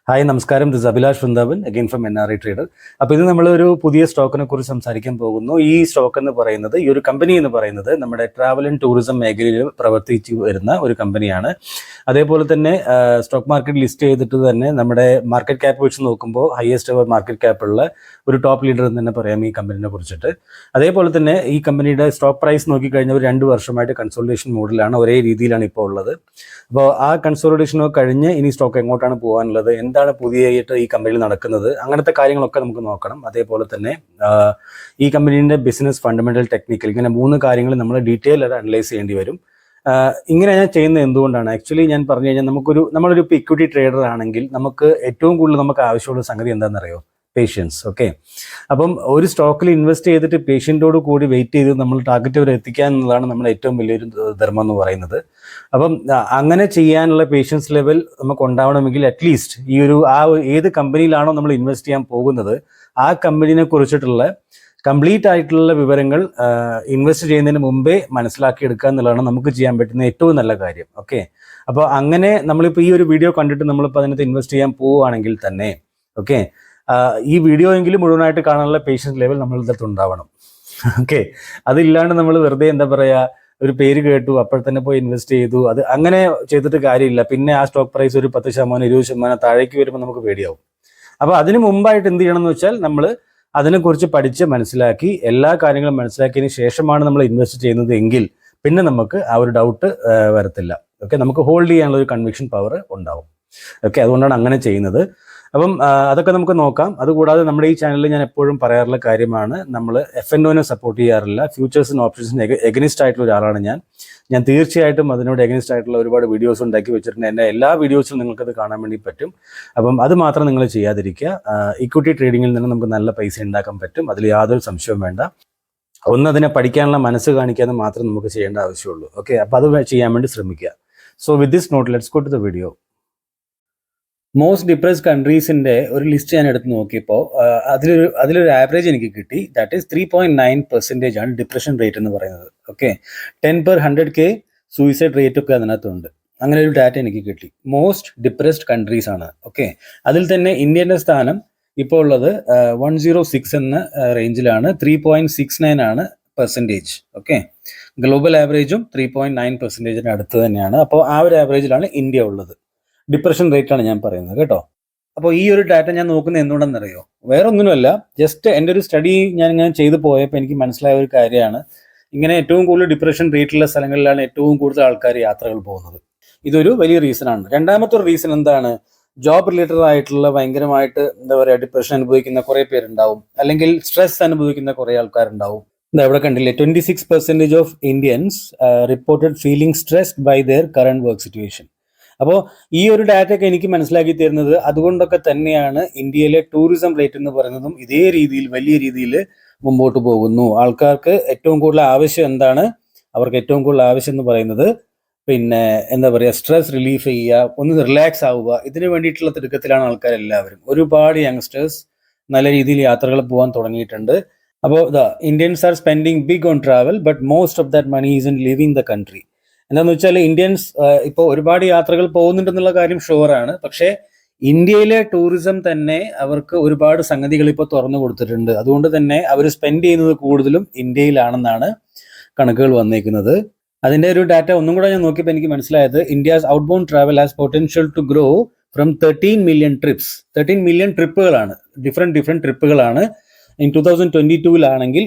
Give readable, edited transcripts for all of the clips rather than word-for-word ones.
Hi നമസ്കാരം, this Abhilash Vrindavan again from NRI trader. അപ്പോൾ ഇത് നമ്മളൊരു പുതിയ സ്റ്റോക്കിനെ കുറിച്ച് സംസാരിക്കാൻ പോകുന്നു. ഈ സ്റ്റോക്ക് എന്ന് പറയുന്നത്, ഈ ഒരു കമ്പനി എന്ന് പറയുന്നത് നമ്മുടെ ട്രാവൽ ആൻഡ് ടൂറിസം മേഖലയിൽ പ്രവർത്തിച്ചു വരുന്ന ഒരു കമ്പനിയാണ്. അതേപോലെ തന്നെ സ്റ്റോക്ക് മാർക്കറ്റ് ലിസ്റ്റ് ചെയ്തിട്ട് തന്നെ നമ്മുടെ മാർക്കറ്റ് ക്യാപ്പ് വെച്ച് നോക്കുമ്പോൾ ഹയസ്റ്റ് എവർ മാർക്കറ്റ് ക്യാപ്പുള്ള ഒരു ടോപ്പ് ലീഡർ എന്ന് തന്നെ പറയാം ഈ കമ്പനിനെ കുറിച്ചിട്ട്. അതേപോലെ തന്നെ ഈ കമ്പനിയുടെ സ്റ്റോക്ക് പ്രൈസ് നോക്കിക്കഴിഞ്ഞാൽ ഒരു 2 വർഷമായിട്ട് കൺസോളിഡേഷൻ മോഡിലാണ്, ഒരേ രീതിയിലാണ് ഇപ്പോൾ ഉള്ളത്. അപ്പോൾ ആ കൺസോളിഡേഷനൊക്കെ കഴിഞ്ഞ് ഇനി സ്റ്റോക്ക് എങ്ങോട്ടാണ് പോകാനുള്ളത്, എന്താണ് പുതിയതായിട്ട് ഈ കമ്പനിയിൽ നടക്കുന്നത്, അങ്ങനത്തെ കാര്യങ്ങളൊക്കെ നമുക്ക് നോക്കണം. അതേപോലെ തന്നെ ഈ കമ്പനീൻ്റെ ബിസിനസ്, ഫണ്ടമെന്റൽ, ടെക്നിക്കൽ, ഇങ്ങനെ 3 കാര്യങ്ങൾ നമ്മൾ ഡീറ്റെയിൽ ആയിട്ട് അനലൈസ് ചെയ്യേണ്ടി വരും. ഇങ്ങനെ ഞാൻ ചെയ്യുന്നത് എന്തുകൊണ്ടാണ്? ആക്ച്വലി ഞാൻ പറഞ്ഞു കഴിഞ്ഞാൽ നമ്മളൊരു ഇക്വിറ്റി ട്രേഡർ ആണെങ്കിൽ നമുക്ക് ഏറ്റവും കൂടുതൽ നമുക്ക് ആവശ്യമുള്ള സംഗതി എന്താണെന്നറിയോ? പേഷ്യൻസ്. ഓക്കെ, അപ്പം ഒരു സ്റ്റോക്കിൽ ഇൻവെസ്റ്റ് ചെയ്തിട്ട് പേഷ്യൻറ്റോട് കൂടി വെയിറ്റ് ചെയ്ത് നമ്മൾ ടാർഗറ്റ് വരെ എത്തിക്കുക എന്നുള്ളതാണ് നമ്മുടെ ഏറ്റവും വലിയൊരു ധർമ്മം എന്ന് പറയുന്നത്. അപ്പം അങ്ങനെ ചെയ്യാനുള്ള പേഷ്യൻസ് ലെവൽ നമുക്ക് ഉണ്ടാവണമെങ്കിൽ അറ്റ്ലീസ്റ്റ് ഏത് കമ്പനിയിലാണോ നമ്മൾ ഇൻവെസ്റ്റ് ചെയ്യാൻ പോകുന്നത് ആ കമ്പനീനെ കുറിച്ചിട്ടുള്ള കംപ്ലീറ്റ് ആയിട്ടുള്ള വിവരങ്ങൾ ഇൻവെസ്റ്റ് ചെയ്യുന്നതിന് മുമ്പേ മനസ്സിലാക്കിയെടുക്കുക എന്നുള്ളതാണ് നമുക്ക് ചെയ്യാൻ പറ്റുന്ന ഏറ്റവും നല്ല കാര്യം. ഓക്കെ, അപ്പോൾ അങ്ങനെ നമ്മളിപ്പോൾ ഈ ഒരു വീഡിയോ കണ്ടിട്ട് നമ്മളിപ്പോൾ അതിനകത്ത് ഇൻവെസ്റ്റ് ചെയ്യാൻ പോവുകയാണെങ്കിൽ തന്നെ ഓക്കെ, ഈ വീഡിയോ എങ്കിലും മുഴുവനായിട്ട് കാണാനുള്ള പേഷ്യൻസ് ലെവൽ നമ്മളുടെ അടുത്ത് ഉണ്ടാവണം. ഓക്കെ, അതില്ലാണ്ട് നമ്മൾ വെറുതെ എന്താ പറയുക, ഒരു പേര് കേട്ടു അപ്പോൾ തന്നെ പോയി ഇൻവെസ്റ്റ് ചെയ്തു, അത് അങ്ങനെ ചെയ്തിട്ട് കാര്യമില്ല. പിന്നെ ആ സ്റ്റോക്ക് പ്രൈസ് ഒരു 10%, 20% താഴേക്ക് വരുമ്പോൾ നമുക്ക് പേടിയാവും. അപ്പോൾ അതിന് മുമ്പായിട്ട് എന്ത് ചെയ്യണം എന്ന് വെച്ചാൽ നമ്മൾ അതിനെക്കുറിച്ച് പഠിച്ച് മനസ്സിലാക്കി എല്ലാ കാര്യങ്ങളും മനസ്സിലാക്കിയതിന് ശേഷമാണ് നമ്മൾ ഇൻവെസ്റ്റ് ചെയ്യുന്നത് എങ്കിൽ പിന്നെ നമുക്ക് ആ ഒരു ഡൗട്ട് വരത്തില്ല. ഓക്കെ, നമുക്ക് ഹോൾഡ് ചെയ്യാനുള്ള ഒരു കൺവിക്ഷൻ പവർ ഉണ്ടാവും. ഓക്കെ, അതുകൊണ്ടാണ് അങ്ങനെ ചെയ്യുന്നത്. അപ്പം അതൊക്കെ നമുക്ക് നോക്കാം. അതുകൂടാതെ നമ്മുടെ ഈ ചാനലിൽ ഞാൻ എപ്പോഴും പറയാറുള്ള കാര്യമാണ്, നമ്മൾ FNOനെ സപ്പോർട്ട് ചെയ്യാറില്ല. ഫ്യൂച്ചേഴ്സിനും ഓപ്ഷൻസിന് എഗനിസ്റ്റ് ആയിട്ടുള്ള ഒരാളാണ് ഞാൻ തീർച്ചയായിട്ടും അതിനോട് എഗനിസ്റ്റ് ആയിട്ടുള്ള ഒരുപാട് വീഡിയോസ് ഉണ്ടാക്കി വെച്ചിട്ടുണ്ട്. എൻ്റെ എല്ലാ വീഡിയോസിലും നിങ്ങൾക്കത് കാണാൻ വേണ്ടി പറ്റും. അപ്പം അത് മാത്രം നിങ്ങൾ ചെയ്യാതിരിക്കുക. ഇക്വിറ്റി ട്രേഡിങ്ങിൽ നിന്ന് നമുക്ക് നല്ല പൈസ ഉണ്ടാക്കാൻ പറ്റും, അതിൽ യാതൊരു സംശയവും വേണ്ട. അതിനെ പഠിക്കാനുള്ള മനസ്സ് കാണിക്കാതെ മാത്രം നമുക്ക് ചെയ്യേണ്ട ആവശ്യമുള്ളൂ. ഓക്കെ, അപ്പോൾ അത് ചെയ്യാൻ വേണ്ടി ശ്രമിക്കുക. So with this note let's go to the video. Most depressed കൺട്രീസിന്റെ ഒരു ലിസ്റ്റ് ഞാൻ എടുത്ത് നോക്കിയപ്പോൾ അതിലൊരു ആവറേജ് എനിക്ക് കിട്ടി. ദാറ്റ് ഈസ് 3.9% ആണ് ഡിപ്രഷൻ റേറ്റ് എന്ന് പറയുന്നത്. ഓക്കെ, 10/100K സൂയിസൈഡ് റേറ്റ് ഒക്കെ അതിനകത്തുണ്ട്. അങ്ങനെ ഒരു ഡാറ്റ എനിക്ക് കിട്ടി. മോസ്റ്റ് ഡിപ്രസ്ഡ് കൺട്രീസ് ആണ്. ഓക്കെ, അതിൽ തന്നെ ഇന്ത്യൻ്റെ സ്ഥാനം ഇപ്പോൾ ഉള്ളത് 106 എന്ന റേഞ്ചിലാണ്. 3.69 ആണ് പെർസെൻറ്റേജ്. ഓക്കെ, ഗ്ലോബൽ ആവറേജും 3.9% അടുത്ത് തന്നെയാണ്. അപ്പോൾ ആ ഒരു ആവറേജിലാണ് ഇന്ത്യ ഉള്ളത്. ഡിപ്രഷൻ റേറ്റ് ആണ് ഞാൻ പറയുന്നത് കേട്ടോ. അപ്പോൾ ഈ ഒരു ഡാറ്റ ഞാൻ നോക്കുന്നത് എന്തുകൊണ്ടെന്നറിയോ? വേറെ ഒന്നിനുമല്ല, ജസ്റ്റ് എൻ്റെ ഒരു സ്റ്റഡി ഞാൻ ഇങ്ങനെ ചെയ്തു പോയപ്പോൾ എനിക്ക് മനസ്സിലായ ഒരു കാര്യമാണ്, ഇങ്ങനെ ഏറ്റവും കൂടുതൽ ഡിപ്രഷൻ റേറ്റുള്ള സ്ഥലങ്ങളിലാണ് ഏറ്റവും കൂടുതൽ ആൾക്കാർ യാത്രകൾ പോകുന്നത്. ഇതൊരു വലിയ റീസണാണ്. രണ്ടാമത്തെ ഒരു റീസൺ എന്താണ്? ജോബ് റിലേറ്റഡ് ആയിട്ടുള്ള ഭയങ്കരമായിട്ട് എന്താ പറയുക, ഡിപ്രഷൻ അനുഭവിക്കുന്ന കുറേ പേരുണ്ടാവും, അല്ലെങ്കിൽ സ്ട്രെസ് അനുഭവിക്കുന്ന കുറേ ആൾക്കാരുണ്ടാവും. ഇവിടെ കണ്ടില്ലേ, 26% of Indians reported feeling stressed by their current work situation. അപ്പോൾ ഈ ഒരു ഡാറ്റയൊക്കെ എനിക്ക് മനസ്സിലാക്കി തരുന്നത് അതുകൊണ്ടൊക്കെ തന്നെയാണ് ഇന്ത്യയിലെ ടൂറിസം റേറ്റ് എന്ന് പറയുന്നതും ഇതേ രീതിയിൽ വലിയ രീതിയിൽ മുമ്പോട്ട് പോകുന്നു. ആൾക്കാർക്ക് ഏറ്റവും കൂടുതൽ ആവശ്യം എന്താണ്? അവർക്ക് ഏറ്റവും കൂടുതൽ ആവശ്യം എന്ന് പറയുന്നത് പിന്നെ എന്താ പറയുക, സ്ട്രെസ് റിലീഫ് ചെയ്യുക, ഒന്ന് റിലാക്സ് ആവുക, ഇതിനു വേണ്ടിയിട്ടുള്ള തിടുക്കത്തിലാണ് ആൾക്കാരെല്ലാവരും. ഒരുപാട് യങ്സ്റ്റേഴ്സ് നല്ല രീതിയിൽ യാത്രകൾ പോകാൻ തുടങ്ങിയിട്ടുണ്ട്. അപ്പോൾ Indians are spending big on travel, but most of that money is in living the country. എന്താണെന്ന് വെച്ചാൽ ഇന്ത്യൻസ് ഇപ്പോൾ ഒരുപാട് യാത്രകൾ പോകുന്നുണ്ടെന്നുള്ള കാര്യം ഷുവറാണ്. പക്ഷേ ഇന്ത്യയിലെ ടൂറിസം തന്നെ അവർക്ക് ഒരുപാട് സംഗതികൾ ഇപ്പോൾ തുറന്നു കൊടുത്തിട്ടുണ്ട്. അതുകൊണ്ട് തന്നെ അവർ സ്പെൻഡ് ചെയ്യുന്നത് കൂടുതലും ഇന്ത്യയിലാണെന്നാണ് കണക്കുകൾ വന്നേക്കുന്നത്. അതിൻ്റെ ഒരു ഡാറ്റ ഒന്നും കൂടെ ഞാൻ നോക്കിയപ്പോൾ എനിക്ക് മനസ്സിലായത്, India's outbound travel has potential to grow from 13 million trips. 13 million ട്രിപ്പുകളാണ്, ഡിഫറെൻറ്റ് ട്രിപ്പുകളാണ്. In 2022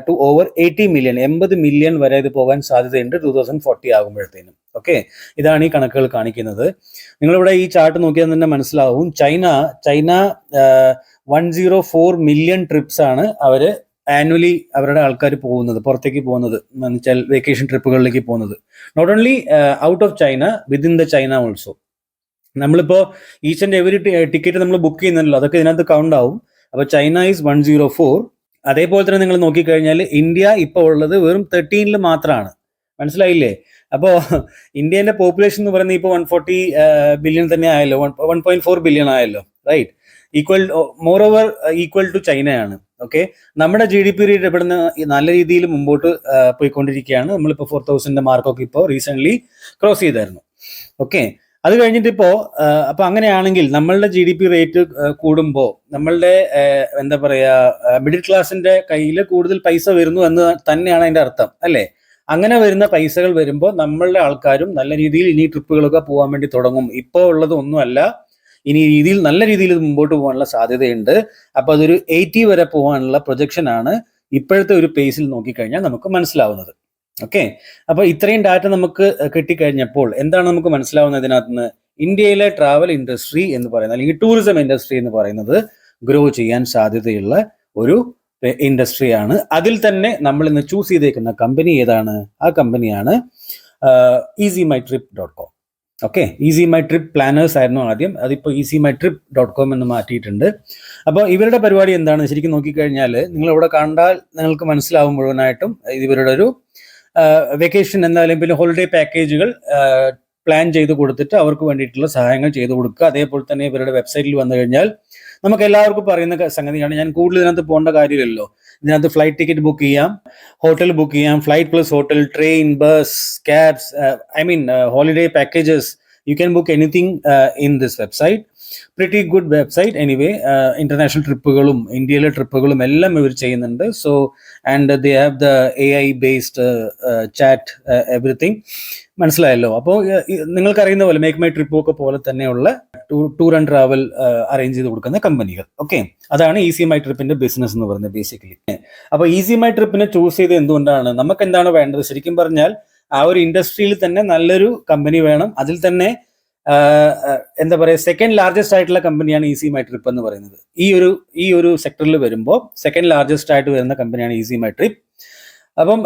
to over 80 million, 80 million വരെ ഇത് പോകാൻ സാധ്യതയുണ്ട് 2040 ആകുമ്പോഴത്തേനും. ഓക്കെ, ഇതാണ് ഈ കണക്കുകൾ കാണിക്കുന്നത്. നിങ്ങളിവിടെ ഈ ചാർട്ട് നോക്കിയാൽ തന്നെ മനസ്സിലാവും, ചൈന 104 മില്യൺ ട്രിപ്സ് ആണ് അവർ ആനുവലി അവരുടെ ആൾക്കാർ പോകുന്നത്, പുറത്തേക്ക് പോകുന്നത് എന്ന് വെച്ചാൽ വെക്കേഷൻ ട്രിപ്പുകളിലേക്ക് പോകുന്നത്. Not only out of China, within the China also. നമ്മളിപ്പോൾ ഈച്ച് ആൻഡ് എവറി ടിക്കറ്റ് നമ്മൾ ബുക്ക് ചെയ്യുന്നുണ്ടല്ലോ, അതൊക്കെ ഇതിനകത്ത് കൗണ്ട് ആവും. അപ്പോൾ ചൈന ഈസ് 104. അതേപോലെ തന്നെ നിങ്ങൾ നോക്കിക്കഴിഞ്ഞാൽ ഇന്ത്യ ഇപ്പോൾ ഉള്ളത് വെറും 13 മാത്രമാണ്. മനസ്സിലായില്ലേ? അപ്പോൾ ഇന്ത്യൻ്റെ പോപ്പുലേഷൻ എന്ന് പറയുന്നത് ഇപ്പോൾ 140 ബില്യൺ തന്നെ ആയല്ലോ, 1.4 ബില്യൺ ആയല്ലോ, റൈറ്റ്? മോറോവർ ഈക്വൽ ടു ചൈനയാണ്. ഓക്കെ, നമ്മുടെ GDP റേറ്റ് ഇവിടുന്ന് നല്ല രീതിയിൽ മുമ്പോട്ട് പോയിക്കൊണ്ടിരിക്കുകയാണ്. നമ്മളിപ്പോൾ 4,000 മാർക്കൊക്കെ ഇപ്പോൾ റീസെൻ്റ്ലി ക്രോസ് ചെയ്തായിരുന്നു. ഓക്കെ, അത് കഴിഞ്ഞിട്ട് ഇപ്പോൾ അപ്പോൾ അങ്ങനെയാണെങ്കിൽ നമ്മളുടെ GDP റേറ്റ് കൂടുമ്പോൾ നമ്മളുടെ എന്താ പറയുക മിഡിൽ ക്ലാസിന്റെ കയ്യിൽ കൂടുതൽ പൈസ വരുന്നു എന്ന് തന്നെയാണ് അതിന്റെ അർത്ഥം അല്ലേ? അങ്ങനെ വരുന്ന പൈസകൾ വരുമ്പോൾ നമ്മളുടെ ആൾക്കാരും നല്ല രീതിയിൽ ഇനി ട്രിപ്പുകളൊക്കെ പോകാൻ വേണ്ടി തുടങ്ങും. ഇപ്പോൾ ഉള്ളത് ഒന്നുമല്ല, ഇനി നല്ല രീതിയിൽ മുമ്പോട്ട് പോകാനുള്ള സാധ്യതയുണ്ട്. അപ്പോൾ അതൊരു 80 വരെ പോകാനുള്ള പ്രൊജക്ഷൻ ആണ് ഇപ്പോഴത്തെ ഒരു പേസിൽ നോക്കിക്കഴിഞ്ഞാൽ നമുക്ക് മനസ്സിലാവുന്നത്. ഓക്കെ, അപ്പൊ ഇത്രയും ഡാറ്റ നമുക്ക് കിട്ടിക്കഴിഞ്ഞപ്പോൾ എന്താണ് നമുക്ക് മനസ്സിലാവുന്നത് ഇതിനകത്ത് നിന്ന്? ഇന്ത്യയിലെ ട്രാവൽ ഇൻഡസ്ട്രി എന്ന് പറയുന്നത് അല്ലെങ്കിൽ ടൂറിസം ഇൻഡസ്ട്രി എന്ന് പറയുന്നത് ഗ്രോ ചെയ്യാൻ സാധ്യതയുള്ള ഒരു ഇൻഡസ്ട്രിയാണ്. അതിൽ തന്നെ നമ്മൾ ഇന്ന് ചൂസ് ചെയ്തേക്കുന്ന കമ്പനി ഏതാണ്? ആ കമ്പനിയാണ് easymytrip.com. ഓക്കെ, easymytrip പ്ലാനേഴ്സ് ആയിരുന്നു ആദ്യം, അതിപ്പോൾ easymytrip.com എന്ന് മാറ്റിയിട്ടുണ്ട്. അപ്പോൾ ഇവരുടെ പരിപാടി എന്താണ് ശരിക്കും നോക്കിക്കഴിഞ്ഞാൽ നിങ്ങൾ ഇവിടെ കണ്ടാൽ നിങ്ങൾക്ക് മനസ്സിലാവും മുഴുവനായിട്ടും. ഇവരുടെ ഒരു വെക്കേഷൻ എന്തായാലും പിന്നെ ഹോളിഡേ പാക്കേജുകൾ പ്ലാൻ ചെയ്ത് കൊടുത്തിട്ട് അവർക്ക് വേണ്ടിയിട്ടുള്ള സഹായങ്ങൾ ചെയ്തു കൊടുക്കുക. അതേപോലെ തന്നെ ഇവരുടെ വെബ്സൈറ്റിൽ വന്നു കഴിഞ്ഞാൽ നമുക്ക് എല്ലാവർക്കും പറയുന്ന സംഗതിയാണ്, ഞാൻ കൂടുതൽ ഇതിനകത്ത് പോകേണ്ട കാര്യമില്ലല്ലോ. ഇതിനകത്ത് ഫ്ലൈറ്റ് ടിക്കറ്റ് ബുക്ക് ചെയ്യാം, ഹോട്ടൽ ബുക്ക് ചെയ്യാം, flight plus hotel, train, bus, cabs, holiday packages. You can book anything in this website. Pretty good website anyway. International ട്രിപ്പുകളും ഇന്ത്യയിലെ ട്രിപ്പുകളും എല്ലാം ഇവർ ചെയ്യുന്നുണ്ട്. So and they have the AI based chat everything. മനസ്സിലായല്ലോ? അപ്പോൾ നിങ്ങൾക്കറിയുന്ന പോലെ make my trip ഒക്കെ പോലെ തന്നെയുള്ള ടൂർ ആൻഡ് ട്രാവൽ അറേഞ്ച് ചെയ്ത് കൊടുക്കുന്ന കമ്പനികൾ. ഓക്കെ, അതാണ് ഈസി മൈ ട്രിപ്പിന്റെ ബിസിനസ് എന്ന് പറയുന്നത് ബേസിക്കലി. അപ്പോൾ ഈസി മൈ ട്രിപ്പിനെ ചൂസ് ചെയ്ത് എന്തുകൊണ്ടാണ്? നമുക്ക് എന്താണ് വേണ്ടത്? ശരിക്കും പറഞ്ഞാൽ ആ ഒരു ഇൻഡസ്ട്രിയിൽ തന്നെ നല്ലൊരു കമ്പനി വേണം. അതിൽ തന്നെ എന്താ പറയുക, സെക്കൻഡ് ലാർജസ്റ്റ് ആയിട്ടുള്ള കമ്പനിയാണ് ഈസി മൈ ട്രിപ്പ് എന്ന് പറയുന്നത്. ഈ ഒരു സെക്ടറിൽ വരുമ്പോൾ സെക്കൻഡ് ലാർജസ്റ്റ് ആയിട്ട് വരുന്ന കമ്പനിയാണ് ഈസി മൈ ട്രിപ്പ്. അപ്പം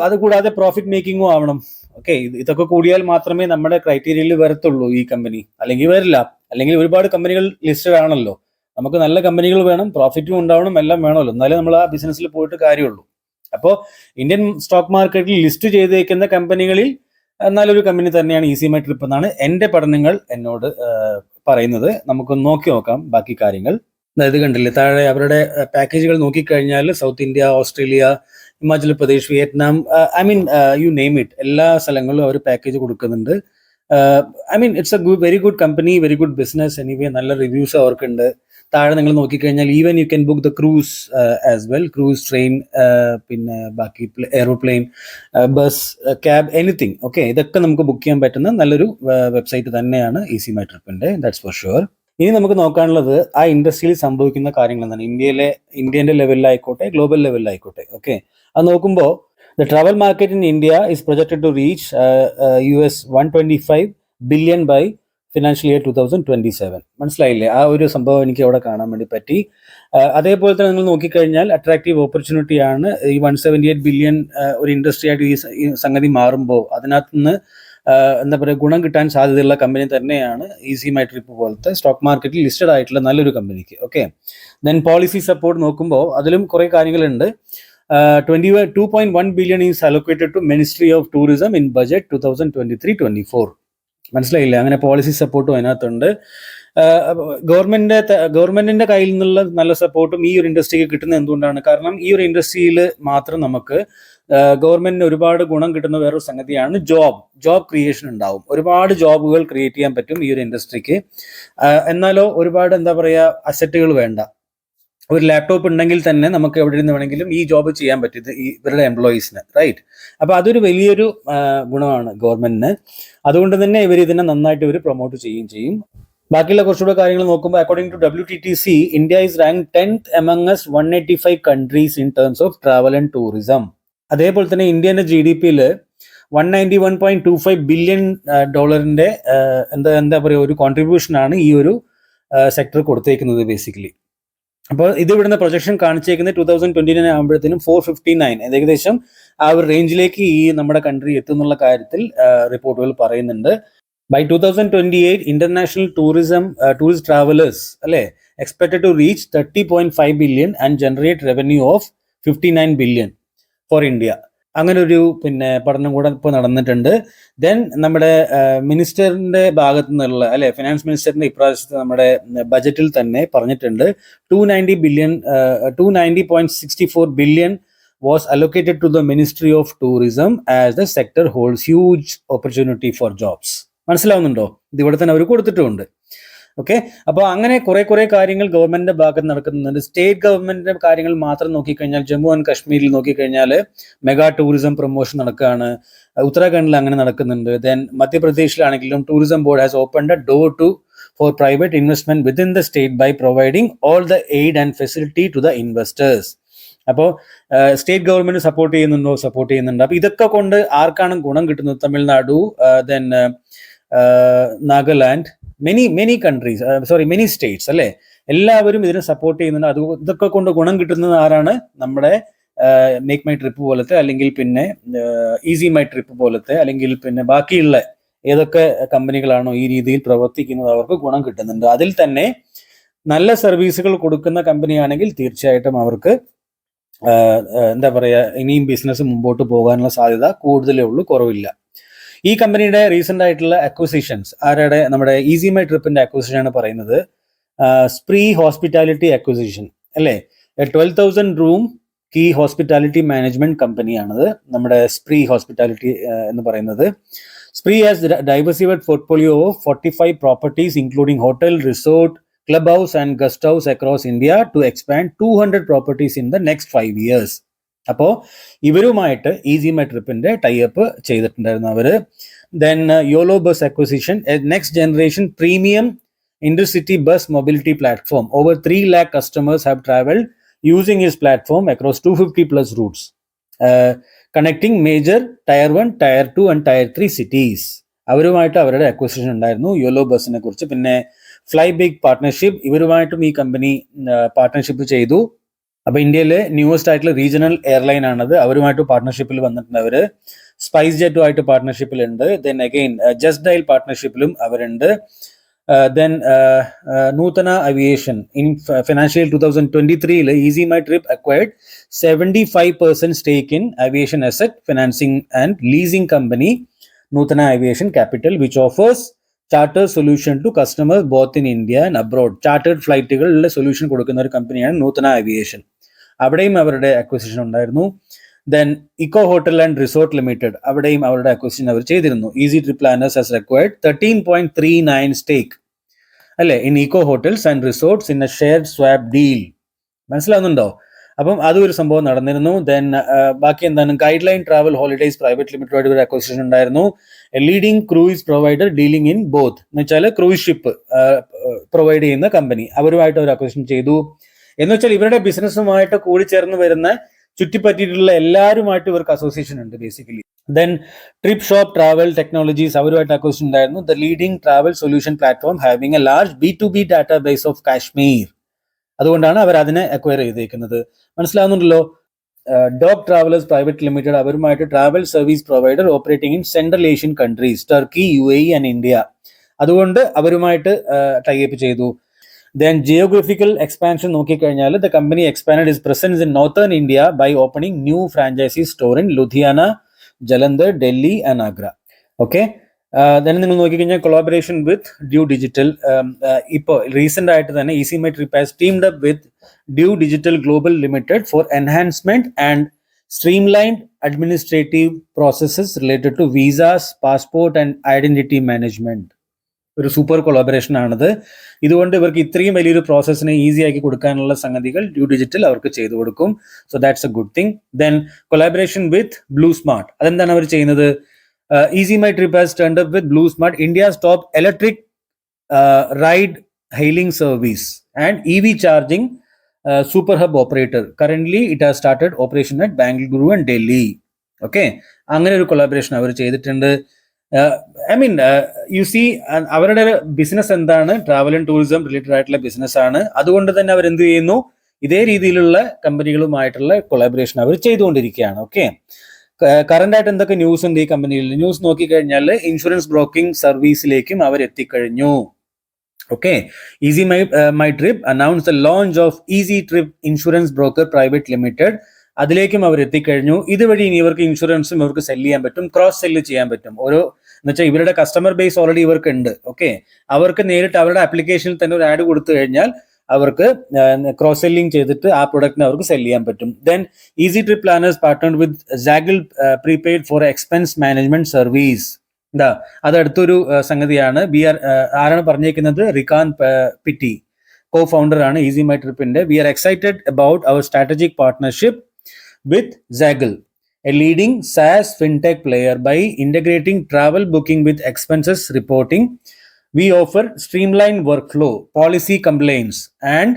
അത് കൂടാതെ പ്രോഫിറ്റ് മേക്കിങ്ങും ആവണം. ഓക്കെ, ഇതൊക്കെ കൂടിയാൽ മാത്രമേ നമ്മുടെ ക്രൈറ്റീരിയയിൽ വരത്തുള്ളൂ ഈ കമ്പനി, അല്ലെങ്കിൽ വരില്ല. അല്ലെങ്കിൽ ഒരുപാട് കമ്പനികൾ ലിസ്റ്റഡ് ആണല്ലോ. നമുക്ക് നല്ല കമ്പനികൾ വേണം, പ്രോഫിറ്റും ഉണ്ടാവണം, എല്ലാം വേണമല്ലോ, എന്നാലേ നമ്മൾ ആ ബിസിനസ്സിൽ പോയിട്ട് കാര്യമുള്ളൂ. അപ്പോൾ ഇന്ത്യൻ സ്റ്റോക്ക് മാർക്കറ്റിൽ ലിസ്റ്റ് ചെയ്തേക്കുന്ന കമ്പനികളിൽ നല്ലൊരു കമ്പനി തന്നെയാണ് ഈസി മൈ ട്രിപ്പ് എന്നാണ് എൻ്റെ പഠനങ്ങൾ എന്നോട് പറയുന്നത്. നമുക്ക് നോക്കി നോക്കാം ബാക്കി കാര്യങ്ങൾ. അതായത് കണ്ടില്ലേ താഴെ അവരുടെ പാക്കേജുകൾ നോക്കിക്കഴിഞ്ഞാൽ South India, Australia, Himachal Pradesh, Vietnam, you name it, എല്ലാ സ്ഥലങ്ങളിലും അവർ പാക്കേജ് കൊടുക്കുന്നുണ്ട്. It's a very good company, very good business. Anyway നല്ല റിവ്യൂസ് അവർക്കുണ്ട്. താഴെ നിങ്ങൾ നോക്കിക്കഴിഞ്ഞാൽ even you can book the cruise as well, cruise, train, പിന്നെ ബാക്കി aeroplane, bus, cab, anything. Okay, ഇതൊക്കെ നമുക്ക് ബുക്ക് ചെയ്യാൻ പറ്റുന്ന നല്ലൊരു വെബ്സൈറ്റ് തന്നെയാണ് ഈസി മൈ ട്രിപ്പിന്റെ, ദാറ്റ്സ് ഫോർ ഷുവർ. ഇനി നമുക്ക് നോക്കാനുള്ളത് ആ ഇൻഡസ്ട്രിയിൽ സംഭവിക്കുന്ന കാര്യങ്ങൾ എന്താണ്, ഇന്ത്യന്റെ ലെവലിലായിക്കോട്ടെ ഗ്ലോബൽ ലെവലിലായിക്കോട്ടെ. ഓക്കെ, അത് നോക്കുമ്പോൾ the travel market in India is projected to reach $125 billion by financial year 2027. മനസ്സിലായില്ലേ? ആ ഒരു സംഭവം എനിക്ക് അവിടെ കാണാൻ വേണ്ടി പറ്റി. അതേപോലെ തന്നെ നിങ്ങൾ നോക്കിക്കഴിഞ്ഞാൽ അട്രാക്റ്റീവ് ഓപ്പർച്യൂണിറ്റി ആണ് ഈ 178 ബില്യൺ ഒരു ഇൻഡസ്ട്രി ആയിട്ട് ഈ സംഗതി മാറുമ്പോൾ അതിനകത്ത് നിന്ന് എന്താ പറയുക ഗുണം കിട്ടാൻ സാധ്യതയുള്ള കമ്പനി തന്നെയാണ് ഈസി മൈ ട്രിപ്പ് പോലത്തെ സ്റ്റോക്ക് മാർക്കറ്റിൽ ലിസ്റ്റഡ് ആയിട്ടുള്ള നല്ലൊരു കമ്പനിക്ക്. ഓക്കെ, ദെൻ പോളിസി സപ്പോർട്ട് നോക്കുമ്പോൾ അതിലും കുറേ കാര്യങ്ങളുണ്ട്. 22.1 billion is allocated to ministry of tourism in budget 2023-24. മനസ്സിലായില്ലേ? അങ്ങനെ പോളിസി സപ്പോർട്ടും അതിനകത്തുണ്ട്. ഗവൺമെന്റിന്റെ കയ്യിൽ നിന്നുള്ള നല്ല സപ്പോർട്ടും ഈ ഒരു ഇൻഡസ്ട്രിക്ക് കിട്ടുന്നത് എന്തുകൊണ്ടാണ്? കാരണം ഈ ഒരു ഇൻഡസ്ട്രിയിൽ മാത്രം നമുക്ക് ഗവൺമെന്റിന് ഒരുപാട് ഗുണം കിട്ടുന്ന വേറൊരു സംഗതിയാണ് ജോബ് ക്രിയേഷൻ ഉണ്ടാവും. ഒരുപാട് ജോബുകൾ ക്രിയേറ്റ് ചെയ്യാൻ പറ്റും ഈ ഒരു ഇൻഡസ്ട്രിക്ക്. എന്നാലോ ഒരുപാട് എന്താ പറയുക അസറ്റുകൾ വേണ്ട. ഒരു ലാപ്ടോപ്പ് ഉണ്ടെങ്കിൽ തന്നെ നമുക്ക് എവിടെ നിന്ന് വേണമെങ്കിലും ഈ ജോബ് ചെയ്യാൻ പറ്റും ഇവരുടെ എംപ്ലോയീസിന്, റൈറ്റ്? അപ്പൊ അതൊരു വലിയൊരു ഗുണമാണ് ഗവൺമെന്റിന്. അതുകൊണ്ട് തന്നെ ഇവർ ഇതിനെ നന്നായിട്ട് ഇവർ പ്രൊമോട്ട് ചെയ്യും. ബാക്കിയുള്ള കുറച്ചുകൂടെ കാര്യങ്ങൾ നോക്കുമ്പോൾ according to WTTC, India is rank 10th among us 185 countries in terms of travel and tourism. അതേപോലെ തന്നെ ഇന്ത്യന്റെ GDP-യിൽ $191.25 billion എന്താ പറയുക ഒരു കോൺട്രിബ്യൂഷനാണ് ഈ ഒരു സെക്ടർ കൊടുത്തേക്കുന്നത് ബേസിക്കലി. അപ്പോൾ ഇത് ഇവിടുന്ന് പ്രൊജക്ഷൻ കാണിച്ചേക്കുന്നത് 2029 ആകുമ്പോഴത്തേനും 459 ഏകദേശം ആ ഒരു റേഞ്ചിലേക്ക് ഈ നമ്മുടെ കൺട്രി എത്തുന്നുള്ള കാര്യത്തിൽ റിപ്പോർട്ടുകൾ പറയുന്നുണ്ട്. ബൈ 2028 ഇന്റർനാഷണൽ ടൂറിസ്റ്റ് ട്രാവലേഴ്സ് അല്ലെ expected to reach 30.5 billion and generate revenue of 59 billion for India. അങ്ങനെ ഒരു പഠനം കൂടെ ഇപ്പോൾ നടന്നിട്ടുണ്ട്. ദെൻ നമ്മുടെ മിനിസ്റ്ററിന്റെ ഭാഗത്തു നിന്നുള്ള ഫിനാൻസ് മിനിസ്റ്ററിന്റെ ഇപ്രാവശ്യത്തെ നമ്മുടെ ബജറ്റിൽ തന്നെ പറഞ്ഞിട്ടുണ്ട് 290.64 billion was allocated to the Ministry of Tourism as the sector holds huge opportunity for jobs. മനസ്സിലാവുന്നുണ്ടോ? ഇത് ഇവിടെ തന്നെ അവർ കൊടുത്തിട്ടുമുണ്ട്. ഓക്കെ, അപ്പോൾ അങ്ങനെ കുറെ കാര്യങ്ങൾ ഗവൺമെന്റിന്റെ ഭാഗത്ത് നടക്കുന്നുണ്ട്. സ്റ്റേറ്റ് ഗവൺമെന്റിന്റെ കാര്യങ്ങൾ മാത്രം നോക്കിക്കഴിഞ്ഞാൽ ജമ്മു ആൻഡ് കാശ്മീരിൽ നോക്കിക്കഴിഞ്ഞാൽ മെഗാ ടൂറിസം പ്രൊമോഷൻ നടക്കുകയാണ്. ഉത്തരാഖണ്ഡിൽ അങ്ങനെ നടക്കുന്നുണ്ട്. ദെൻ മധ്യപ്രദേശിലാണെങ്കിലും tourism board has opened a door for private investment within the state by providing all the aid and facility to the investors. അപ്പോൾ സ്റ്റേറ്റ് ഗവൺമെന്റ് സപ്പോർട്ട് ചെയ്യുന്നുണ്ട്. അപ്പോൾ ഇതൊക്കെ കൊണ്ട് ആർക്കാണ് ഗുണം കിട്ടുന്നത്? Tamil Nadu, then Nagaland, many countries, many States അല്ലേ, എല്ലാവരും ഇതിനെ സപ്പോർട്ട് ചെയ്യുന്നുണ്ട്. അത് ഇതൊക്കെ കൊണ്ട് ഗുണം കിട്ടുന്നത് ആരാണ്? നമ്മുടെ മേക്ക് മൈ ട്രിപ്പ് പോലത്തെ, അല്ലെങ്കിൽ പിന്നെ ഈസി മൈ ട്രിപ്പ് പോലത്തെ, അല്ലെങ്കിൽ പിന്നെ ബാക്കിയുള്ള ഏതൊക്കെ കമ്പനികളാണോ ഈ രീതിയിൽ പ്രവർത്തിക്കുന്നത് അവർക്ക് ഗുണം കിട്ടുന്നുണ്ട്. അതിൽ തന്നെ നല്ല സർവീസുകൾ കൊടുക്കുന്ന കമ്പനിയാണെങ്കിൽ തീർച്ചയായിട്ടും അവർക്ക് എന്താ പറയുക, ഇനിയും ബിസിനസ് മുമ്പോട്ട് പോകാനുള്ള സാധ്യത കൂടുതലേ ഉള്ളൂ, കുറവില്ല. ഈ കമ്പനിയുടെ റീസെന്റ് ആയിട്ടുള്ള അക്വിസിഷൻസ് ആരുടെ? നമ്മുടെ ഈസി മൈ ട്രിപ്പിന്റെ അക്വിസിഷൻ ആണ് പറയുന്നത്. സ്പ്രീ ഹോസ്പിറ്റാലിറ്റി അക്വിസിഷൻ അല്ലേ, 12,000 റൂം കീ ഹോസ്പിറ്റാലിറ്റി മാനേജ്മെന്റ് കമ്പനിയാണത് നമ്മുടെ സ്പ്രീ ഹോസ്പിറ്റാലിറ്റി എന്ന് പറയുന്നത്. Spree has diversified portfolio of 45 properties including hotel, resort, clubhouse and guest house across India to expand 200 properties in the next 5 years. അപ്പോൾ ഇവരുമായിട്ട് easy My ട്രിപ്പിന്റെ type ചെയ്തിട്ടുണ്ടായിരുന്നു അവര്. Then Yolo bus acquisition, next generation premium intercity bus mobility platform. Over 3 lakh customers have traveled using his platform across 250 plus routes. Connecting major tier 1, tier 2 and tier 3 cities. അവരുമായിട്ട് അവരുടെ acquisition ഉണ്ടായിരുന്നു Yolo ബസിനെ കുറിച്ച്. പിന്നെ fly big partnership, ഇവരുമായിട്ടും ഈ company partnership ചെയ്തു. അപ്പൊ ഇന്ത്യയിലെ newest ആയിട്ടുള്ള റീജിയണൽ എയർലൈൻ ആണത്. അവരുമായിട്ട് പാർട്ട്ണർഷിപ്പിൽ വന്നിട്ടുണ്ട് അവര്. സ്പൈസ് ജെറ്റുമായിട്ട് പാർട്ട്ണർഷിപ്പിലുണ്ട്. ദെൻ അഗെയിൻ ജസ്റ്റ് ഡയൽ പാർട്ട്ണർഷിപ്പിലും അവരുണ്ട്. Then Nutana Aviation in financial year 2023 Easy My Trip acquired 75% stake in aviation asset financing and leasing company Nutana Aviation Capital, which offers charter solution to customers both in India and abroad. Chartered ഫ്ലൈറ്റുകളുടെ solution കൊടുക്കുന്ന ഒരു കമ്പനിയാണ് Nutana aviation. അവിടെയും അവരുടെ acquisition ഉണ്ടായിരുന്നു. Then Eco Hotel and Resort Limited, അവിടെയും അവരുടെ acquisition അവർ ചെയ്തിരുന്നു. Easy Trip Planners has required 13.39 stake അല്ലെ in Eco Hotels and Resorts in a share swap deal. മനസ്സിലാവുന്നുണ്ടോ? അപ്പം അതും ഒരു സംഭവം നടന്നിരുന്നു. ദെൻ ബാക്കി എന്താണ്? Guide Line Travel Holidays Private Limited ഒരു അക്വിസിഷൻ ഉണ്ടായിരുന്നു. A leading cruise provider dealing in both, എന്ന് വെച്ചാൽ ക്രൂയിസ് ഷിപ്പ് പ്രൊവൈഡ് ചെയ്യുന്ന കമ്പനി, അവരുമായിട്ട് ഒരു അക്വിസിഷൻ ചെയ്തു. എന്ന് വെച്ചാൽ ഇവരുടെ ബിസിനസ്സുമായിട്ട് കൂടിച്ചേർന്ന് വരുന്ന ചുറ്റിപ്പറ്റിയിട്ടുള്ള എല്ലാവരുമായിട്ട് ഇവർക്ക് അസോസിയേഷൻ ഉണ്ട് basically. Then trip shop travel technologies, അവരുമായിട്ട് അക്വിസിഷൻ ഉണ്ടായിരുന്നു. The leading travel solution platform having A large B2B database of Kashmir. അതുകൊണ്ടാണ് അവർ അതിനെ അക്വയർ ചെയ്തേക്കുന്നത്. മനസ്സിലാവുന്നുണ്ടല്ലോ? ഡോഗ് ട്രാവലേഴ്സ് പ്രൈവറ്റ് ലിമിറ്റഡ്, അവരുമായിട്ട് travel service provider operating in central Asian countries, Turkey, UAE and India. അതുകൊണ്ട് അവരുമായിട്ട് type ചെയ്തു. Then geographical expansion നോക്കിക്കഴിഞ്ഞാൽ the company expanded its presence in northern India by opening new franchisee store in Ludhiana, Jalandhar, Delhi and Agra. Okay. Then നിങ്ങൾ നോക്കിക്കഴിഞ്ഞാൽ collaboration with Du Digital. ഇപ്പോൾ recent ആയിട്ട് തന്നെ Ease My Trip has teamed up with Du Digital Global Limited for enhancement and streamlined administrative processes related to visas, passport and identity management. ഒരു super collaboration ആണത്. ഇതുകൊണ്ട് ഇവർക്ക് ഇത്രയും വലിയൊരു പ്രോസസ്സിനെ easy ആക്കി കൊടുക്കാനുള്ള സംഗതികൾ ഡ്യൂ ഡിജിറ്റൽ അവർക്ക് ചെയ്തു കൊടുക്കും. So that's A good thing. Then collaboration with blue smart, അതെന്താണ് അവർ ചെയ്യുന്നത്? Easy My Trip has turned up with blue smart, India's top electric ride hailing service and EV charging super hub operator. Currently it has started operation at Bengaluru and Delhi. Okay, അങ്ങനെ ഒരു collaboration അവർ ചെയ്തിട്ടുണ്ട്. U C അവരുടെ business എന്താണ്? Travel and tourism related ആയിട്ടുള്ള business ആണ്. അതുകൊണ്ട് തന്നെ അവർ എന്ത് ചെയ്യുന്നു? ഇതേ രീതിയിലുള്ള കമ്പനികളുമായിട്ടുള്ള കൊളാബറേഷൻ അവർ ചെയ്തുകൊണ്ടിരിക്കുകയാണ്. ഓക്കെ, കറന്റ് ആയിട്ട് എന്തൊക്കെ ന്യൂസ് ഉണ്ട് ഈ കമ്പനിയിൽ? ന്യൂസ് നോക്കിക്കഴിഞ്ഞാൽ ഇൻഷുറൻസ് ബ്രോക്കിംഗ് സർവീസിലേക്കും അവർ എത്തിക്കഴിഞ്ഞു. Okay, Ease My Trip announce the launch of Easy Trip Insurance Broker Private Limited. അതിലേക്കും അവർ എത്തിക്കഴിഞ്ഞു. ഇതുവഴി ഇനി ഇവർക്ക് ഇൻഷുറൻസും ഇവർക്ക് സെല് ചെയ്യാൻ പറ്റും, ക്രോസ് സെല്ല് ചെയ്യാൻ പറ്റും. എന്ന് വെച്ചാൽ ഇവരുടെ കസ്റ്റമർ ബേസ് ഓൾറെഡി ഇവർക്ക് ഉണ്ട്. ഓക്കെ, അവർക്ക് നേരിട്ട് അവരുടെ ആപ്ലിക്കേഷനിൽ തന്നെ ഒരു ആഡ് കൊടുത്തു കഴിഞ്ഞാൽ അവർക്ക് ക്രോസ് സെല്ലിംഗ് ചെയ്തിട്ട് ആ പ്രൊഡക്റ്റിനെ അവർക്ക് സെല് ചെയ്യാൻ പറ്റും. Then Easy Trip Planners partnered with Zaggle prepaid for expense management service. ഇതാ അത് അടുത്തൊരു സംഗതിയാണ്. ആരാണ് പറഞ്ഞേക്കുന്നത്? റിക്കാൻ പിറ്റി, കോ ഫൗണ്ടർ ആണ് ഈസി മൈ ട്രിപ്പിന്റെ. We are excited about our strategic partnership with Zaggle, a leading SaaS fintech player. By integrating travel booking with expenses reporting, we offer streamlined workflow, policy compliance, and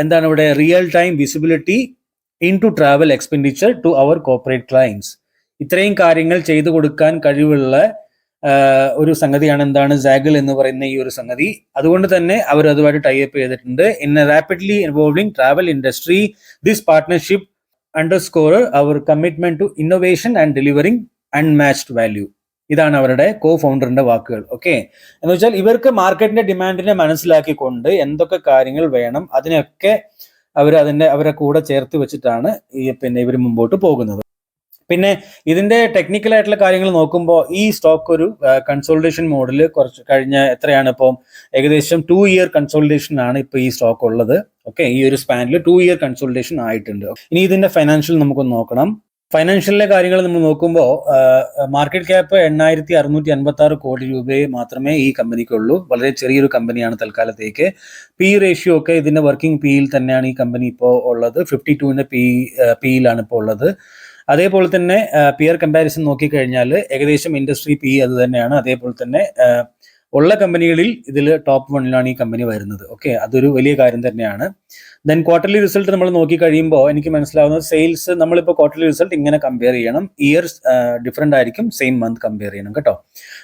എന്താണ് ഇവിടെ real time visibility into travel expenditure to our corporate clients. ഇത്രയും കാര്യങ്ങൾ ചെയ്തു കൊടുക്കാൻ കഴിവുള്ള ഒരു സംഗതിയാണ് എന്താണ് Zaggle എന്ന് പറയുന്ന ഈ ഒരു സംഗതി. അതുകൊണ്ട് തന്നെ അവർ അതുമായിട്ട് ടൈപ്പ് ചെയ്തിട്ടുണ്ട്. In a rapidly involving travel industry, this partnership underscore our commitment to innovation and delivering unmatched value. ഇതാണ് അവരുടെ കോ ഫൗണ്ടറിന്റെ വാക്കുകൾ. ഓക്കെ, എന്ന് വെച്ചാൽ ഇവർക്ക് മാർക്കറ്റിന്റെ ഡിമാൻഡിനെ മനസ്സിലാക്കിക്കൊണ്ട് എന്തൊക്കെ കാര്യങ്ങൾ വേണം അതിനൊക്കെ അവരെ കൂടെ ചേർത്ത് വെച്ചിട്ടാണ് ഇവർ മുമ്പോട്ട് പോകുന്നത്. പിന്നെ ഇതിന്റെ ടെക്നിക്കൽ ആയിട്ടുള്ള കാര്യങ്ങൾ നോക്കുമ്പോൾ ഈ സ്റ്റോക്ക് ഒരു കൺസോൾട്ടേഷൻ മോഡിൽ കുറച്ച് കഴിഞ്ഞ എത്രയാണ് ഇപ്പോൾ ഏകദേശം 2 ഇയർ കൺസോൾട്ടേഷൻ ആണ് ഇപ്പോൾ ഈ സ്റ്റോക്ക് ഉള്ളത്. ഓക്കെ, ഈ ഒരു സ്പാനിൽ 2 ഇയർ കൺസോൾട്ടേഷൻ ആയിട്ടുണ്ട്. ഇനി ഇതിന്റെ ഫൈനാൻഷ്യൽ നമുക്കൊന്ന് നോക്കണം. ഫൈനാൻഷ്യലിലെ കാര്യങ്ങൾ നമ്മൾ നോക്കുമ്പോൾ മാർക്കറ്റ് ക്യാപ്പ് 8,656 കോടി രൂപയെ മാത്രമേ ഈ കമ്പനിക്കുള്ളൂ. വളരെ ചെറിയൊരു കമ്പനിയാണ് തൽക്കാലത്തേക്ക്. പി റേഷ്യോ ഒക്കെ ഇതിന്റെ വർക്കിംഗ് പിയിൽ തന്നെയാണ് ഈ കമ്പനി ഇപ്പോൾ ഉള്ളത്. 52ന്റെ പിയിലാണ് ഇപ്പോൾ ഉള്ളത്. അതേപോലെ തന്നെ പിയർ കമ്പാരിസൺ നോക്കിക്കഴിഞ്ഞാൽ ഏകദേശം ഇൻഡസ്ട്രി പി അത് തന്നെയാണ്. അതേപോലെ തന്നെ ഉള്ള കമ്പനികളിൽ ഇതിൽ ടോപ്പ് 1ലാണ് ഈ കമ്പനി വരുന്നത്. ഓക്കെ, അതൊരു വലിയ കാര്യം തന്നെയാണ്. ദെൻ ക്വാർട്ടർലി റിസൾട്ട് നമ്മൾ നോക്കി കഴിയുമ്പോൾ എനിക്ക് മനസ്സിലാവുന്നത് സെയിൽസ് നമ്മളിപ്പോൾ ക്വാർട്ടർലി റിസൾട്ട് ഇങ്ങനെ കമ്പയർ ചെയ്യണം. ഇയേഴ്സ് ഡിഫറെൻ്റ് ആയിരിക്കും, സെയിം മന്ത് കമ്പയർ ചെയ്യണം കേട്ടോ.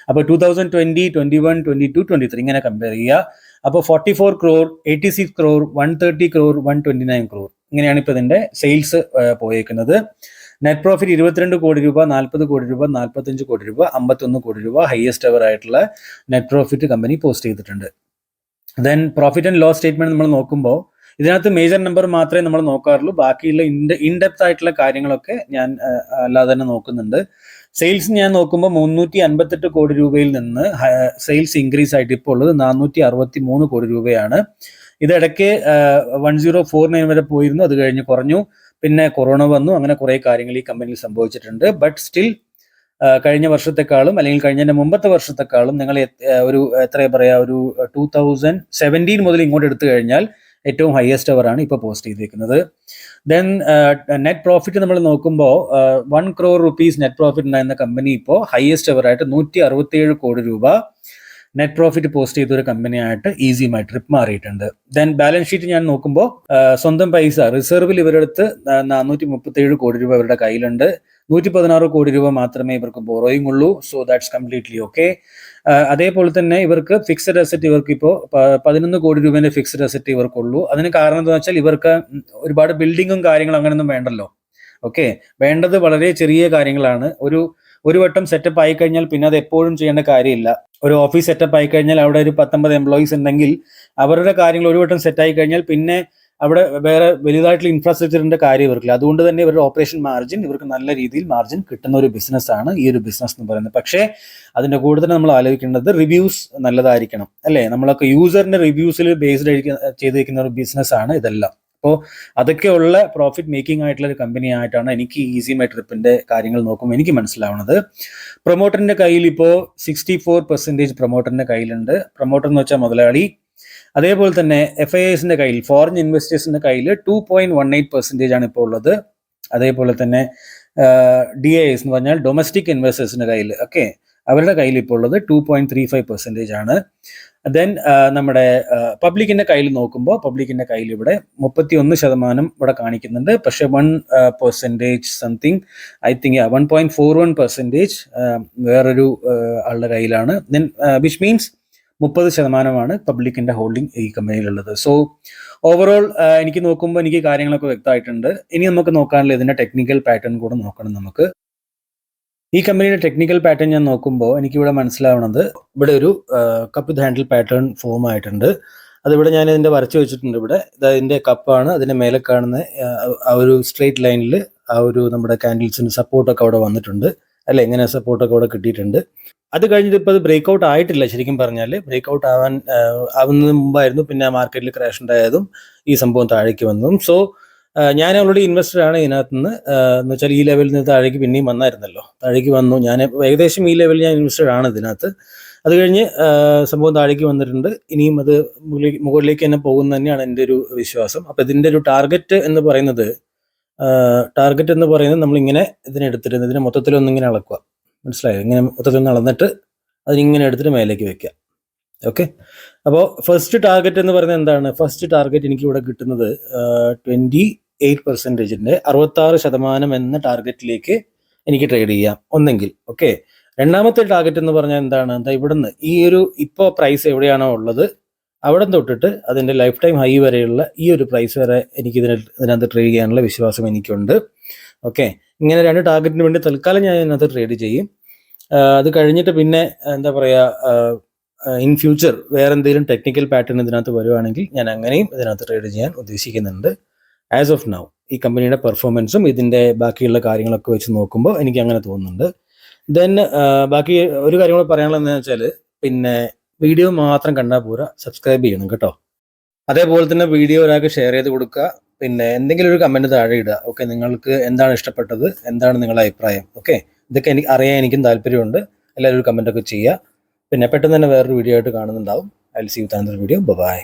അപ്പോൾ 2020, 21, 22, 23 ഇങ്ങനെ കമ്പയർ ചെയ്യുക. അപ്പോൾ 44 crore, 86 crore, 130 crore, 129 crore ഇങ്ങനെയാണ് ഇപ്പോൾ ഇതിൻ്റെ സെയിൽസ് പോയേക്കുന്നത്. നെറ്റ് പ്രോഫിറ്റ് 22 കോടി രൂപ, 40 കോടി രൂപ, 45 കോടി രൂപ, 51 കോടി രൂപ ഹയസ്റ്റ് എവർ ആയിട്ടുള്ള നെറ്റ് പ്രോഫിറ്റ് കമ്പനി പോസ്റ്റ് ചെയ്തിട്ടുണ്ട്. Then profit and loss statement നമ്മൾ നോക്കുമ്പോൾ ഇതിനകത്ത് മേജർ നമ്പർ മാത്രമേ നമ്മൾ നോക്കാറുള്ളൂ. ബാക്കിയുള്ള ഇൻഡെപ്ത് ആയിട്ടുള്ള കാര്യങ്ങളൊക്കെ ഞാൻ അല്ലാതെ തന്നെ നോക്കുന്നുണ്ട്. സെയിൽസ് ഞാൻ നോക്കുമ്പോൾ 358 കോടി രൂപയിൽ നിന്ന് സെയിൽസ് ഇൻക്രീസ് ആയിട്ട് ഇപ്പോൾ ഉള്ളത് 463 കോടി രൂപയാണ്. ഇതിടയ്ക്ക് 1049 വരെ പോയിരുന്നു, അത് കഴിഞ്ഞ് കുറഞ്ഞു. പിന്നെ കൊറോണ വന്നു, അങ്ങനെ കുറെ കാര്യങ്ങൾ ഈ കമ്പനിയിൽ സംഭവിച്ചിട്ടുണ്ട്. ബട്ട് സ്റ്റിൽ കഴിഞ്ഞ വർഷത്തെക്കാളും അല്ലെങ്കിൽ കഴിഞ്ഞ മുമ്പത്തെ വർഷത്തെക്കാളും നിങ്ങൾ ഒരു ഒരു 2017 മുതൽ ഇങ്ങോട്ട് എടുത്തു കഴിഞ്ഞാൽ ഏറ്റവും ഹയസ്റ്റ് അവർ ആണ് ഇപ്പോൾ പോസ്റ്റ് ചെയ്തിരിക്കുന്നത്. ദെൻ നെറ്റ് പ്രോഫിറ്റ് നമ്മൾ നോക്കുമ്പോൾ 1 crore rupees നെറ്റ് പ്രോഫിറ്റ് ഉണ്ടായിരുന്ന കമ്പനി ഇപ്പോൾ ഹയസ്റ്റ് അവർ ആയിട്ട് 167 കോടി രൂപ നെറ്റ് പ്രോഫിറ്റ് പോസ്റ്റ് ചെയ്ത ഒരു കമ്പനിയായിട്ട് ഈസി മൈ ട്രിപ്പ് മാറിയിട്ടുണ്ട്. ദെൻ ബാലൻസ് ഷീറ്റ് ഞാൻ നോക്കുമ്പോൾ സ്വന്തം പൈസ റിസർവിൽ ഇവരെടുത്ത് 437 കോടി രൂപ ഇവരുടെ കയ്യിലുണ്ട്. 116 കോടി രൂപ മാത്രമേ ഇവർക്ക് ബോറോയിങ് ഉള്ളൂ. So that's completely okay. അതേപോലെ തന്നെ ഇവർക്ക് ഫിക്സഡ് അസറ്റ് ഇവർക്ക് ഇപ്പോൾ 11 കോടി രൂപേന്റെ ഫിക്സഡ് അസറ്റ് ഇവർക്കുള്ളൂ. അതിന് കാരണം എന്താണെന്ന് വെച്ചാൽ ഇവർക്ക് ഒരുപാട് ബിൽഡിങ്ങും കാര്യങ്ങളും അങ്ങനെയൊന്നും വേണ്ടല്ലോ. ഓക്കെ, വേണ്ടത് വളരെ ചെറിയ കാര്യങ്ങളാണ്. ഒരു വട്ടം സെറ്റപ്പ് ആയി കഴിഞ്ഞാൽ പിന്നെ അത് എപ്പോഴും ചെയ്യേണ്ട കാര്യമില്ല. ഒരു ഓഫീസ് സെറ്റപ്പ് ആയി കഴിഞ്ഞാൽ അവിടെ ഒരു 19 എംപ്ലോയീസ് ഉണ്ടെങ്കിൽ അവരുടെ കാര്യങ്ങൾ ഒരു വട്ടം സെറ്റ് ആയി കഴിഞ്ഞാൽ പിന്നെ അവിടെ വേറെ വലുതായിട്ടുള്ള ഇൻഫ്രാസ്ട്രക്ചറിന്റെ കാര്യം ഇവർക്കില്ല. അതുകൊണ്ട് തന്നെ ഇവരുടെ ഓപ്പറേഷൻ മാർജിൻ ഇവർക്ക് നല്ല രീതിയിൽ മാർജിൻ കിട്ടുന്ന ഒരു ബിസിനസ്സാണ് ഈ ഒരു ബിസിനസ് എന്ന് പറയുന്നത്. പക്ഷേ അതിന്റെ കൂടെ തന്നെ നമ്മൾ ആലോചിക്കേണ്ടത് റിവ്യൂസ് നല്ലതായിരിക്കണം, അല്ലേ? നമ്മളൊക്കെ യൂസറിന്റെ റിവ്യൂസിൽ ബേസ്ഡ് ചെയ്തിരിക്കുന്ന ഒരു ബിസിനസ്സാണ് ഇതെല്ലാം. അപ്പോൾ അതൊക്കെയുള്ള പ്രോഫിറ്റ് മേക്കിംഗ് ആയിട്ടുള്ള ഒരു കമ്പനി ആയിട്ടാണ് എനിക്ക് ഈസി മൈ ട്രിപ്പിന്റെ കാര്യങ്ങൾ നോക്കുമ്പോൾ എനിക്ക് മനസ്സിലാവുന്നത്. പ്രൊമോട്ടറിന്റെ കയ്യിൽ ഇപ്പോൾ 64% പ്രൊമോട്ടറിന്റെ കയ്യിലുണ്ട്. പ്രൊമോട്ടർ എന്ന് വെച്ചാൽ മുതലാളി. അതേപോലെ തന്നെ FIIസിന്റെ കയ്യിൽ, ഫോറിൻ ഇൻവെസ്റ്റേഴ്സിന്റെ കയ്യിൽ 2.18% ആണ് ഇപ്പോൾ ഉള്ളത്. അതേപോലെ തന്നെ DIS എന്ന് പറഞ്ഞാൽ ഡൊമസ്റ്റിക് ഇൻവെസ്റ്റേഴ്സിന്റെ കയ്യിൽ, ഓക്കെ, അവരുടെ കയ്യിൽ ഇപ്പോൾ ഉള്ളത് 2.35% ആണ്. ദെൻ നമ്മുടെ പബ്ലിക്കിന്റെ കയ്യിൽ നോക്കുമ്പോൾ പബ്ലിക്കിന്റെ കയ്യിൽ ഇവിടെ 31% ഇവിടെ കാണിക്കുന്നുണ്ട്. പക്ഷെ 1% സംതിങ്, ഐ തിങ്ക് 1.41% വേറൊരു ആളുടെ കയ്യിലാണ്. ദെൻ വിച്ച് മീൻസ് 30% പബ്ലിക്കിന്റെ ഹോൾഡിംഗ് ഈ കമ്പനിയിലുള്ളത്. സോ ഓവറോൾ എനിക്ക് നോക്കുമ്പോൾ എനിക്ക് കാര്യങ്ങളൊക്കെ വ്യക്തമായിട്ടുണ്ട്. ഇനി നമുക്ക് നോക്കാനുള്ള ഇതിന്റെ ടെക്നിക്കൽ പാറ്റേൺ കൂടെ നോക്കണം നമുക്ക്. ഈ കമ്പനിയുടെ ടെക്നിക്കൽ പാറ്റേൺ ഞാൻ നോക്കുമ്പോൾ എനിക്കിവിടെ മനസ്സിലാവുന്നത് ഇവിടെ ഒരു കപ്പ് വിത്ത് ഹാൻഡിൽ പാറ്റേൺ ഫോം ആയിട്ടുണ്ട്. അതിവിടെ ഞാൻ ഇതിന്റെ വരച്ച് വെച്ചിട്ടുണ്ട്. ഇവിടെ ഇതിന്റെ കപ്പാണ്, അതിന്റെ മേലെ കാണുന്ന ആ ഒരു സ്ട്രെയിറ്റ് ലൈനിൽ ആ ഒരു നമ്മുടെ കാൻഡിൽസിന് സപ്പോർട്ടൊക്കെ അവിടെ വന്നിട്ടുണ്ട്, അല്ലെ? ഇങ്ങനെ സപ്പോർട്ടൊക്കെ അവിടെ കിട്ടിയിട്ടുണ്ട്. അത് കഴിഞ്ഞിട്ട് ഇപ്പോൾ അത് ബ്രേക്ക് ഔട്ട് ആയിട്ടില്ല. ശരിക്കും പറഞ്ഞാൽ ബ്രേക്ക് ഔട്ട് ആവുന്നതിന് മുമ്പായിരുന്നു പിന്നെ മാർക്കറ്റിൽ ക്രാഷ് ഉണ്ടായതും ഈ സംഭവം താഴേക്ക് വന്നതും. സോ ഞാൻ ഓൾറെഡി ഇൻവെസ്റ്റർ ആണ് ഇതിനകത്ത് നിന്ന്. എന്ന് വെച്ചാൽ ഈ ലെവലിൽ നിന്ന് താഴേക്ക് പിന്നെയും വന്നായിരുന്നല്ലോ, താഴേക്ക് വന്നു. ഞാൻ ഏകദേശം ഈ ലെവലിൽ ഞാൻ ഇൻവെസ്റ്റർ ആണ് ഇതിനകത്ത്. അത് കഴിഞ്ഞ് സംഭവം താഴേക്ക് വന്നിട്ടുണ്ട്. ഇനിയും അത് മുകളിലേക്ക് തന്നെ പോകുന്ന തന്നെയാണ് എൻ്റെ ഒരു വിശ്വാസം. അപ്പോൾ ഇതിൻ്റെ ഒരു ടാർഗറ്റ് എന്ന് പറയുന്നത് നമ്മളിങ്ങനെ ഇതിനെടുത്തിട്ട് ഇതിനെ മൊത്തത്തിലൊന്നിങ്ങനെ അളക്കുക, മനസ്സിലായോ? ഇങ്ങനെ മൊത്തത്തിലൊന്ന് അളന്നിട്ട് അതിനിങ്ങനെ എടുത്തിട്ട് മേലേക്ക് വെക്കുക. ഓക്കെ, അപ്പോൾ ഫസ്റ്റ് ടാർഗറ്റ് എന്ന് പറയുന്നത് എന്താണ്? ഫസ്റ്റ് ടാർഗറ്റ് എനിക്ക് ഇവിടെ കിട്ടുന്നത് 28%, 66% എന്ന ടാർഗറ്റിലേക്ക് എനിക്ക് ട്രേഡ് ചെയ്യാം ഒന്നെങ്കിൽ. ഓക്കെ, രണ്ടാമത്തെ ടാർഗറ്റ് എന്ന് പറഞ്ഞാൽ എന്താണ്? എന്താ ഇവിടുന്ന് ഈ ഒരു ഇപ്പോൾ പ്രൈസ് എവിടെയാണോ ഉള്ളത് അവിടെ തൊട്ടിട്ട് അതിൻ്റെ ലൈഫ് ടൈം ഹൈ വരെയുള്ള ഈ ഒരു പ്രൈസ് വരെ എനിക്ക് ഇതിനകത്ത് ട്രേഡ് ചെയ്യാനുള്ള വിശ്വാസം എനിക്കുണ്ട്. ഓക്കെ, ഇങ്ങനെ 2 ടാർഗറ്റിന് വേണ്ടി തൽക്കാലം ഞാൻ ഇതിനകത്ത് ട്രേഡ് ചെയ്യും. അത് കഴിഞ്ഞിട്ട് പിന്നെ എന്താ പറയുക, ഇൻ ഫ്യൂച്ചർ വേറെ എന്തെങ്കിലും ടെക്നിക്കൽ പാറ്റേൺ ഇതിനകത്ത് വരുവാണെങ്കിൽ ഞാൻ അങ്ങനെയും ഇതിനകത്ത് ട്രേഡ് ചെയ്യാൻ ഉദ്ദേശിക്കുന്നുണ്ട്. ആസ് ഓഫ് നൗ ഈ കമ്പനിയുടെ പെർഫോമൻസും ഇതിൻ്റെ ബാക്കിയുള്ള കാര്യങ്ങളൊക്കെ വെച്ച് നോക്കുമ്പോൾ എനിക്ക് അങ്ങനെ തോന്നുന്നുണ്ട്. ദെൻ ബാക്കി ഒരു കാര്യം കൂടെ പറയാനുള്ളതെന്ന് വെച്ചാൽ, പിന്നെ വീഡിയോ മാത്രം കണ്ടാൽ പോരാ, സബ്സ്ക്രൈബ് ചെയ്യണം കേട്ടോ. അതേപോലെ തന്നെ വീഡിയോ ഒരാൾക്ക് ഷെയർ ചെയ്ത് കൊടുക്കുക. പിന്നെ എന്തെങ്കിലും ഒരു കമൻറ്റ് താഴെ ഇടുക. ഓക്കെ, നിങ്ങൾക്ക് എന്താണ് ഇഷ്ടപ്പെട്ടത്, എന്താണ് നിങ്ങളുടെ അഭിപ്രായം? ഓക്കെ, ഇതൊക്കെ എനിക്കും താല്പര്യമുണ്ട്. എല്ലാവരും ഒരു കമൻറ്റൊക്കെ ചെയ്യുക. പിന്നെ പെട്ടെന്ന് തന്നെ വേറൊരു വീഡിയോ ആയിട്ട് കാണുന്നുണ്ടാവും. I will see you with another video. By.